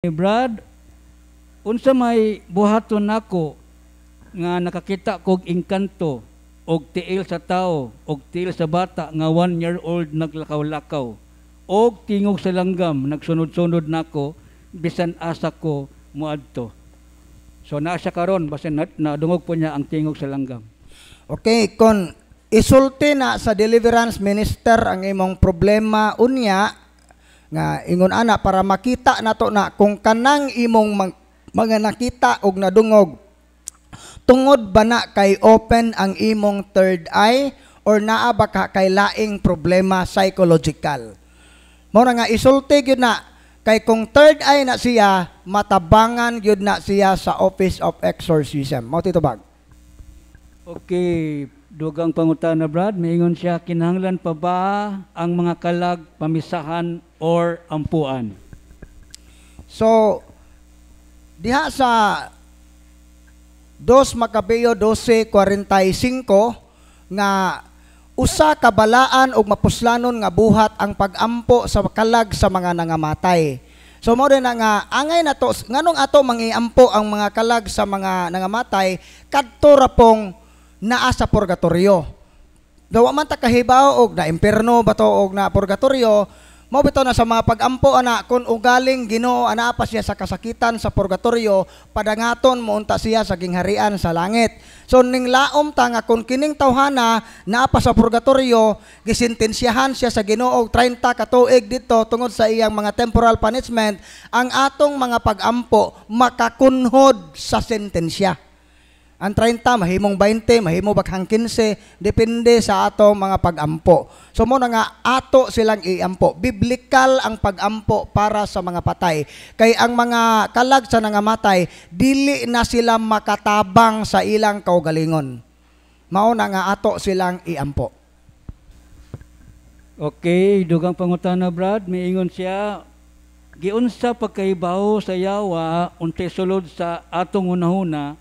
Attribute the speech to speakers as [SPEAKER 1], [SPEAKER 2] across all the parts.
[SPEAKER 1] Brad, unsa may buhaton nako nga nakakita kog engkanto og tiil sa tao og tiil sa bata nga 1-year-old naglakaw-lakaw og tingog sa langgam nagsunod-sunod nako bisan asa ko moadto. So naa siya karon basin nadungog po niya ang tingog sa langgam.
[SPEAKER 2] Okay, kon isulti na sa deliverance minister ang imong problema unya nga ingon ana para makita nato na kung kanang imong mga nakita og nadungog tungod ba na kay open ang imong third eye or naa ba ka kay laing problema psychological. Mao na nga isulti gyud na kay kung third eye na siya matabangan gyud na siya sa Office of Exorcism. Mao titubag.
[SPEAKER 1] Okay, dugang pangutana Brad, maingon siya kinahanglan pa ba ang mga kalag pamisahan or ampuan?
[SPEAKER 2] So diha sa 2 Macabeo 12:45 nga usa ka balaan og mapuslanon nga buhat ang pagampo sa kalag sa mga nangamatay. So mo din nga angay nato nganong ato mangiampo ang mga kalag sa mga nangamatay kadto ra pong naa sa purgatorio. Dawa man ta kahibaw og na imperno bato og na purgatorio. Mao bitaw na sa mga pagampo ana kun ugaling Ginoo ana pa siya sa kasakitan sa purgatorio padangaton mounta siya sa gingharian sa langit. So ning laom ta nga kun kining tawhana naa pa sa purgatorio gisintensyahan siya sa Ginoo og 30 ka tuig dito tungod sa iyang mga temporal punishment, ang atong mga pagampo makakunhod sa sentensya. Ang 30, mahimong 20, mahimo baghang 15, depende sa ato mga pagampo. So mo na nga ato silang iampo. Biblikal ang pagampo para sa mga patay. Kay ang mga kalag sa nangamatay, dili na sila makatabang sa ilang kaugalingon. Mao na nga ato silang iampo.
[SPEAKER 1] Okay, dugang pangutana Brad, miingon siya giunsa pagkahibaw sa yawa untay sulod sa atong hunahuna.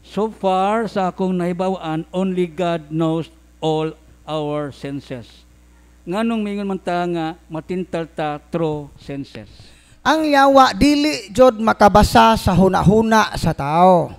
[SPEAKER 1] So far, sa akong nahibawan, only God knows all our senses. Nganong mingon man ta nga matintal ta through senses.
[SPEAKER 2] Ang yawa dili jud makabasa sa hunahuna sa tao.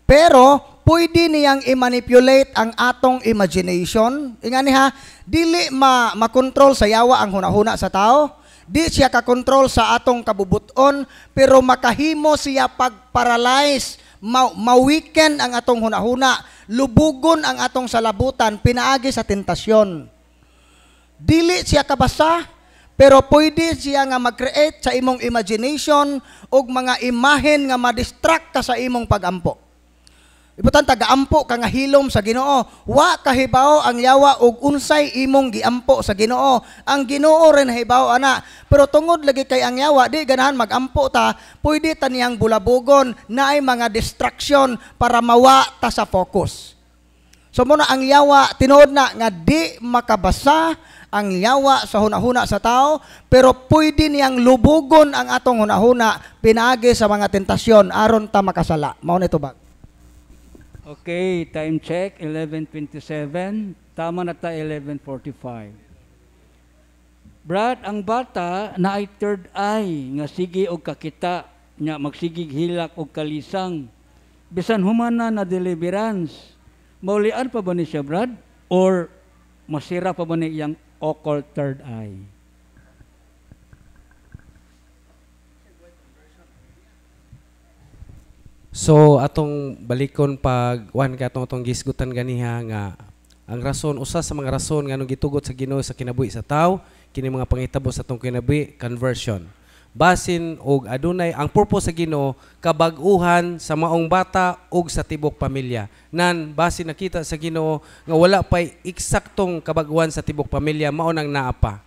[SPEAKER 2] Pero pwede niyang i-manipulate ang atong imagination. Ingani ha, dili makontrol sa yawa ang hunahuna sa tao. Di siya ka-control sa atong kabubuton, pero makahimo siya pag-paralyze. Mawiken ang atong hunahuna, lubugon ang atong salabutan, pinaagi sa tentasyon. Dili siya kabasa, pero pwede siya nga mag-create sa imong imagination og mga imahen nga ma-distract ka sa imong pagampo. Ibutan taga-ampo ka nga hilom sa Ginoo, wa kahibaw ang yawa og unsay imong giampo sa Ginoo. Ang Ginoo rin hibaw ana, pero tungod lagi kay ang yawa di ganahan magampo ta, pwede ta niyang bulabugon naay mga distraction para mawa ta sa focus. So muna ang yawa tinuod na nga di makabasa ang yawa sa hunahuna sa tao, pero pwede niyang lubugon ang atong hunahuna pinaagi sa mga tentasyon aron ta makasala. Mao nito ba?
[SPEAKER 1] Okay, time check, 11:27. Tama na ta 11:45. Brad, ang bata na ay third eye, nga sige og kakita, nga magsigig hilak og kalisang. Bisan humana na deliverance. Maulian pa ba ni siya, Brad? Or masira pa ba ni iyang occult third eye?
[SPEAKER 3] So atong balikon pag ka atong gisgutan ganiha nga ang rason usa sa mga rason nga nung gitugot sa Ginoo sa kinabuhi sa tao kini mga pangitabo sa atong kinabuhi conversion. Basin og adunay ang purpose sa Ginoo kabag-uhan sa maong bata ug sa tibok pamilya. Nan basin nakita sa Ginoo nga wala pay eksaktong kabag-uhan sa tibok pamilya mao nang naa pa.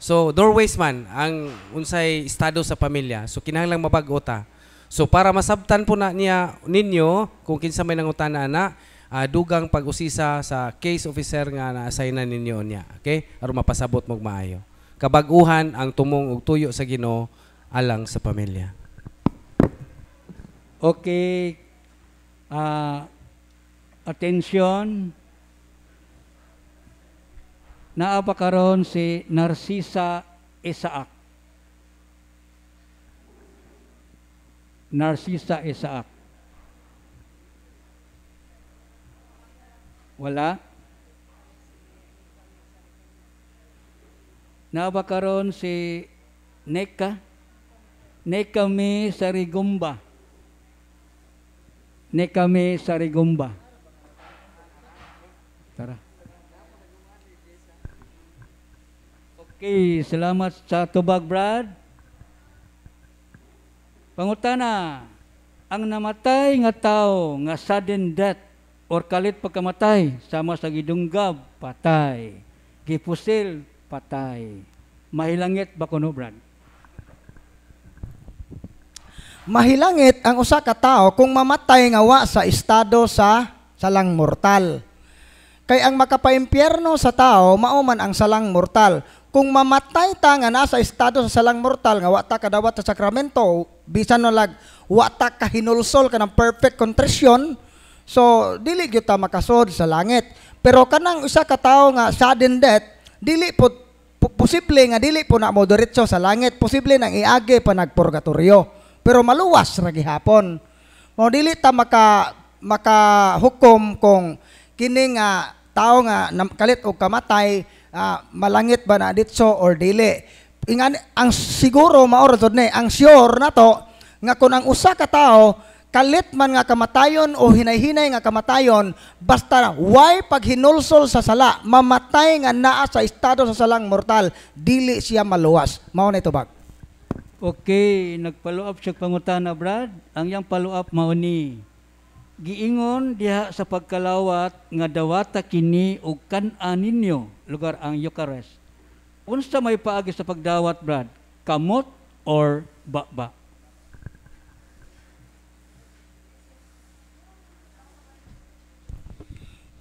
[SPEAKER 3] So doorways man ang unsay estado sa pamilya. So kinahanglang mabag-o ta. So para masabtan po na niya ninyo kung kinsa may nangutana na dugang pag-usisa sa case officer nga na-assignan ninyo niya. Okay? Aron mapasabot mo maayo. Kabag-uhan ang tumong ug tuyo sa Ginoo alang sa pamilya.
[SPEAKER 1] Okay. Attention. Naa pa karon si Narcisa Isaac. Narcisa Isaac. Wala. Naba karon si Neka. Nekami Sarigumba. Nekami Sarigumba. Tara. Okay, salamat sa tubag, Brad. Pangutana, ang namatay nga tao nga sudden death or kalit pagkamatay sama sa gidunggab, patay. Gipusil, patay. Mahilangit ba kuno, Brad?
[SPEAKER 2] Mahilangit ang usa ka tawo kung mamatay nga wa sa estado sa salang mortal. Kay ang makapaimpyerno sa tao mao man ang salang mortal. Kung mamatay ta nga nasa estado sa salang mortal nga wa ta kadawat sa sakramento, bisan no lag wa ta kahinulsol ka ng perfect contrition, so dili gyud ta makasod sa langit. Pero kanang usa ka tawo nga sudden death, dili po posible nga dili po na mo diretso sa langit, posible nang iagi pa nagpurgatorio. Pero maluwas ra gihapon. Mo dili ta makahukom kung kini nga tao nga kalit og kamatay malangit ba na ditso or dili. Ang siguro maor jud ni, ang sure na to nga kung ang usa ka tawo kalit man nga kamatayon o hinay-hinay nga kamatayon, basta why paghinulsol sa sala, mamatay nga naa sa estado sa salang mortal, dili siya maluwas. Mao na ito bag.
[SPEAKER 1] Okay, nagpalo-up siya pangutana, Brad. Ang yang follow-up mao ni giingon diha sa pagkalawat nga dawata kini og kan-an ninyo lugar ang Eucharist. Unsa may paagi sa pagdawat, Brad? Kamot or baba?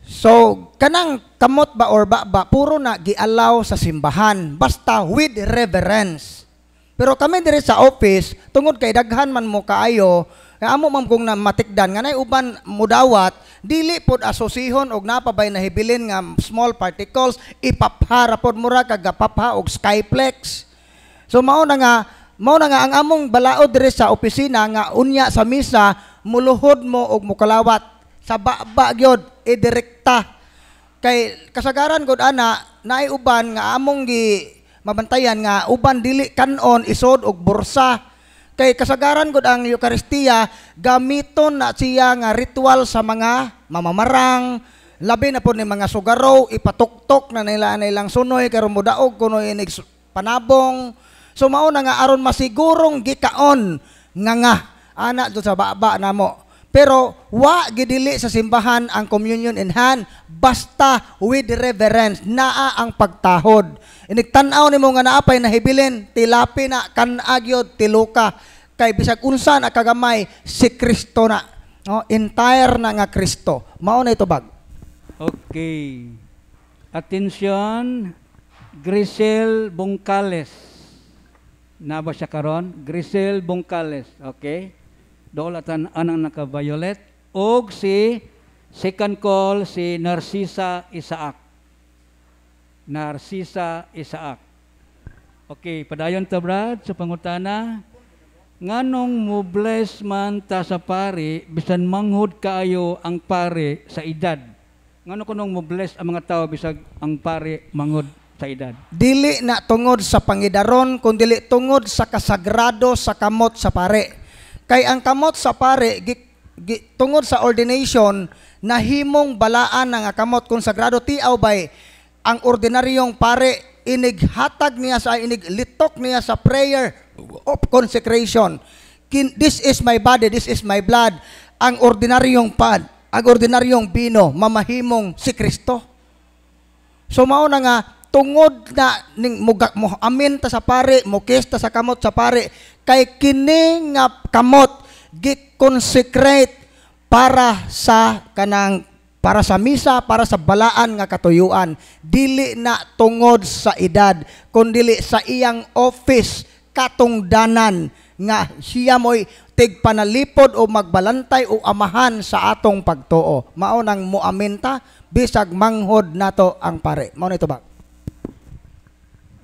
[SPEAKER 2] So, kanang kamot ba or baba, puro na gialaw sa simbahan, basta with reverence. Pero kami diri sa office, tungod kay daghan man mo kaayo, amo man kung na matikdan nga nay uban mudawat, dili pod asosihon og napabay na hibilin nga small particles, ipaphara pod mura kag gapapha og skyplex. So mao na nga ang among balaod diri sa opisina nga unya sa misa muluhod mo og mukalawat sa baba gyud idirekta. Kay kasagaran gud ana naay uban nga among gi mabantayan nga uban dili kanon isod og bursa. Kay kasagaran gud ang Eucharistia gamiton na siya nga ritual sa mga mamamarang, labi na po ni mga sugaraw, ipatuktok na nila nilang sunoy karon mudaog kuno inig panabong. So mao na nga aron masigurong gikaon nga ana do sa baba namo. Pero wa gidili sa simbahan ang communion in hand, basta with reverence, naa ang pagtahod. Inigtan-aw nimo nga naapay nahibilin, tilapi na kan-agyod tiluka, kay bisag unsa na kagamay si Kristo na. No, entire na nga Kristo. Mao na ito bag.
[SPEAKER 1] Okay. Attention, Grisel Bongcales. Naba siya karon? Grisel Bongcales. Okay. Dolatan anang naka-violet. Og si second call si Narcisa Isaac. Narcisa Isaac. Okay, padayon ta, Brad, sa pangutana. Nganong mo bless man ta sa pare, bisan manghud kaayo ang pare sa edad? Ngano kunong mo bless ang mga tao bisag ang pare manghud sa edad?
[SPEAKER 2] Dili na tungod sa pangidaron, kundi tungod sa kasagrado sa kamot sa pare. Kay ang kamot sa pare, tungod sa ordination, nahimong balaan nga kamot kung sagrado tiaw bay, ang ordinaryong pare, inighatag niya sa, iniglitok niya sa prayer of consecration. This is my body, this is my blood. Ang ordinaryong ang ordinaryong bino, mamahimong si Kristo. So mao na nga, tungod na ning mugak mo amin ta sa pare, mukis ta sa kamot sa pare, kay kini nga kamot gi-consecrate para sa misa, para sa balaan nga katuyuan, dili na tungod sa edad, kundi sa iyang office katungdanan nga siya mo'y tigpanalipod o magbalantay o amahan sa atong pagtuo. Mao nang muaminta bisag manghod nato ang pare. Mao na ito ba?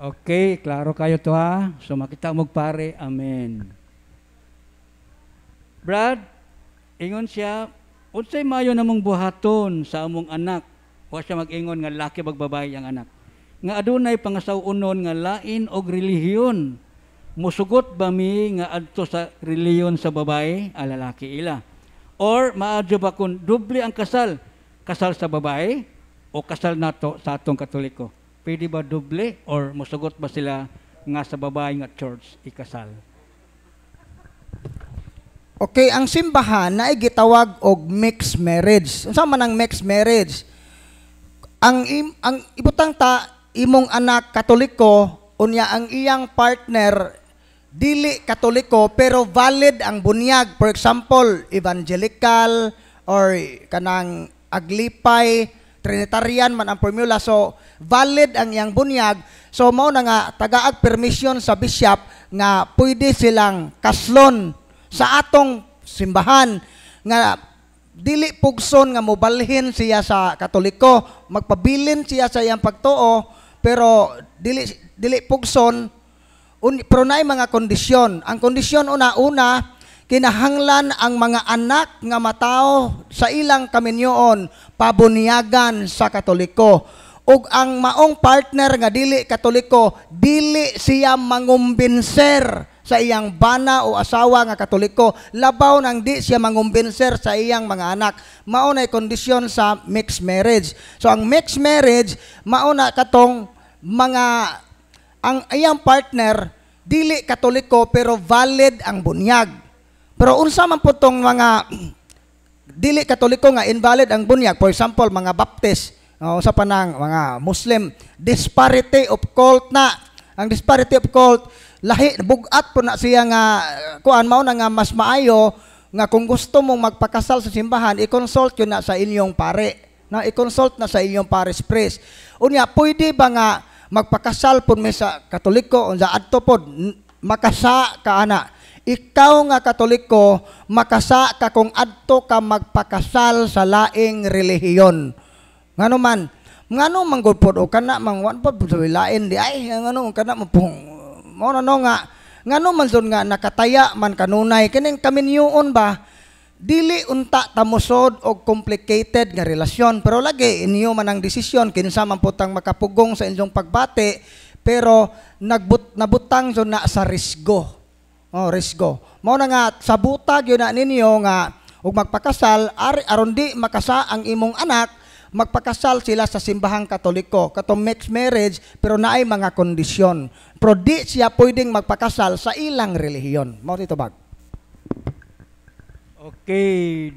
[SPEAKER 1] Okay, klaro kayo to ha. So makita mo pare, amen. Brad, ingon siya, unsay mayo namong buhaton sa among anak. Wa siya mag-ingon nga laki magbabayi ang anak. Nga adunay pangasawunon nga lain og relihiyon. Musugot ba mi nga adto sa relihiyon sa babae, lalaki ila? Or maadyo ba kung doble ang kasal? Kasal sa babae o kasal nato sa atong Katoliko? Pwede ba doble or musugot ba sila nga sa babae nga church ikasal?
[SPEAKER 2] Okay, ang simbahan na gitawag og mixed marriage. Unsa man ang mixed marriage? Ang ibutang ta imong anak Katoliko unya ang iyang partner dili Katoliko pero valid ang bunyag. For example, evangelical or kanang aglipay, Trinitarian man ang formula. So valid ang iyang bunyag. So mao na nga tagaag permission sa bishop nga pwede silang kaslon sa atong simbahan nga dili pugson nga mobalhin siya sa Katoliko, magpabilin siya sa iyang pagtuo pero dili pugson pero naay mga kondisyon. Ang kondisyon una kinahanglan ang mga anak nga matao sa ilang kaminyoon pabunyagan sa Katoliko. Ug ang maong partner nga dili Katoliko, dili siya mangumbinser sa iyang bana o asawa nga Katoliko, labaw nang di siya mangumbinser sa iyang mga anak. Mao nay kondisyon sa mixed marriage. So ang mixed marriage mao na katong mga ang iyang partner dili Katoliko pero valid ang bunyag. Pero unsa man po tong mga dili Katoliko nga invalid ang bunyag, for example mga Baptist, sa panang mga Muslim, disparity of cult na. Ang disparity of cult, lahi bugat po na siya nga kuan mao na nga mas maayo nga kung gusto mong magpakasal sa simbahan, i-consult yun na sa inyong pare. Na i-consult na sa inyong parish priest. Unya, pwede ba nga magpakasal po may sa Katoliko o sa adto pod makasa ka ana. Ikaw nga Katoliko, makasa ka kung adto ka magpakasal sa laing relihiyon. Ngano man gud pod o kana mang wan pod sa lain di ay ngano kana mo mo no nga ngano man zon nga nakataya man kanunay kining kaminyoon ba dili unta tamusod og complicated nga relasyon pero lagi inyo man ang desisyon kinsa man putang makapugong sa inyong pagbati pero nabutang zon na sa risgo. Risgo. Mao na nga sa butag yun na ninyo nga ug magpakasal aron di makasa ang imong anak magpakasal sila sa simbahang Katoliko, katong mixed marriage, pero naay mga kondisyon. Pero di siya pwedeng magpakasal sa ilang relihiyon. Mao dito bag.
[SPEAKER 1] Okay,